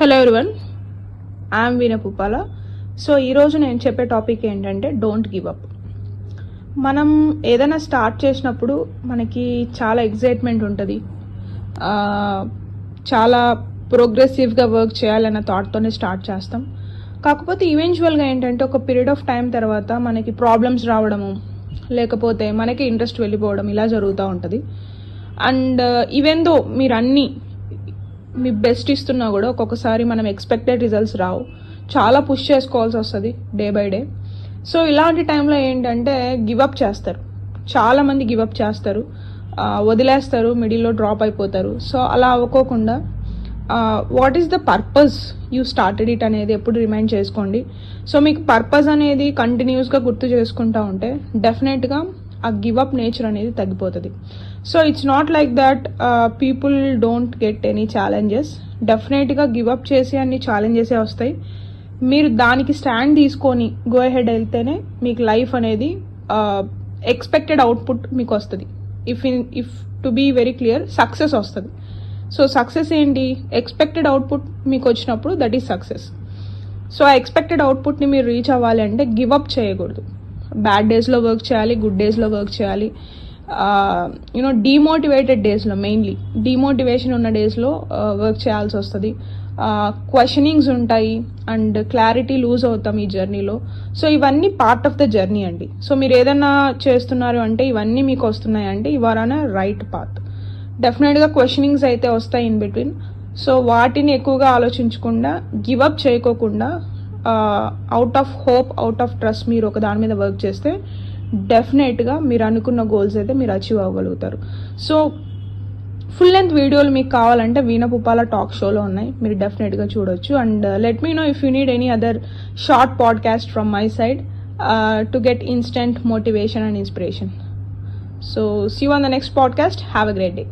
Hello everyone, I'm veena Puppala. So ఈరోజు నేను చెప్పే టాపిక్ ఏంటంటే డోంట్ గివ్ అప్. మనం ఏదైనా స్టార్ట్ చేసినప్పుడు మనకి చాలా ఎగ్జైట్మెంట్ ఉంటుంది, చాలా ప్రోగ్రెసివ్గా వర్క్ చేయాలన్న థాట్తోనే స్టార్ట్ చేస్తాం. కాకపోతే ఈవెన్చువల్గా ఏంటంటే ఒక పీరియడ్ ఆఫ్ టైం తర్వాత మనకి ప్రాబ్లమ్స్ రావడము, లేకపోతే మనకి ఇంట్రెస్ట్ వెళ్ళిపోవడం ఇలా జరుగుతూ ఉంటుంది. అండ్ ఈవెన్ దో మీరు అన్నీ మీ బెస్ట్ ఇస్తున్నా కూడా ఒక్కొక్కసారి మనం ఎక్స్పెక్టెడ్ రిజల్ట్స్ రావు, చాలా పుష్ చేసుకోవాల్సి వస్తుంది డే బై డే. సో ఇలాంటి టైంలో ఏంటంటే గివప్ చేస్తారు, చాలామంది గివప్ చేస్తారు, వదిలేస్తారు, మిడిల్లో డ్రాప్ అయిపోతారు. సో అలా అవ్వకోకుండా what is the purpose you started it అనేది ఎప్పుడు రిమైండ్ చేసుకోండి. సో మీకు పర్పస్ అనేది కంటిన్యూస్గా గుర్తు చేసుకుంటూ ఉంటే డెఫినెట్గా ఆ గివప్ నేచర్ అనేది తగ్గిపోతుంది. So it's not like that people don't get any challenges. డెఫినెట్గా గివప్ చేసి అన్ని ఛాలెంజెసే వస్తాయి. మీరు దానికి స్టాండ్ తీసుకొని గో అహెడ్ వెళ్తేనే మీకు లైఫ్ అనేది ఎక్స్పెక్టెడ్ అవుట్పుట్ మీకు వస్తుంది. If to be very clear, success వస్తుంది. సో సక్సెస్ ఏంటి? ఎక్స్పెక్టెడ్ అవుట్పుట్ మీకు వచ్చినప్పుడు దట్ ఈస్ సక్సెస్. సో ఆ ఎక్స్పెక్టెడ్ అవుట్పుట్ని మీరు రీచ్ అవ్వాలి అంటే గివప్ చేయకూడదు. బ్యాడ్ డేస్లో వర్క్ చేయాలి, గుడ్ డేస్లో వర్క్ చేయాలి. డీమోటివేటెడ్ డేస్లో, మెయిన్లీ డీమోటివేషన్ ఉన్న డేస్లో వర్క్ చేయాల్సి వస్తుంది. క్వశ్చనింగ్స్ ఉంటాయి అండ్ క్లారిటీ లూజ్ అవుతాం ఈ జర్నీలో. సో ఇవన్నీ పార్ట్ ఆఫ్ ద జర్నీ అండి. సో మీరు ఏదైనా చేస్తున్నారు అంటే ఇవన్నీ మీకు వస్తున్నాయి అంటే you are on a right path. డెఫినెట్గా క్వశ్చనింగ్స్ అయితే వస్తాయి ఇన్ బిట్వీన్. సో వాటిని ఎక్కువగా ఆలోచించకుండా, గివప్ చేయకోకుండా, out of hope, out of trust మీరు ఒక దాని మీద వర్క్ చేస్తే డెఫినెట్గా మీరు అనుకున్న గోల్స్ అయితే మీరు అచీవ్ అవ్వగలుగుతారు. సో ఫుల్ లెంత్ వీడియోలు మీకు కావాలంటే వీణ పుప్పాల టాక్ షోలో ఉన్నాయి, మీరు డెఫినెట్గా చూడొచ్చు. And let me know if you need any other short podcast from my side to get instant motivation and inspiration. So see you on the next podcast. Have a great day.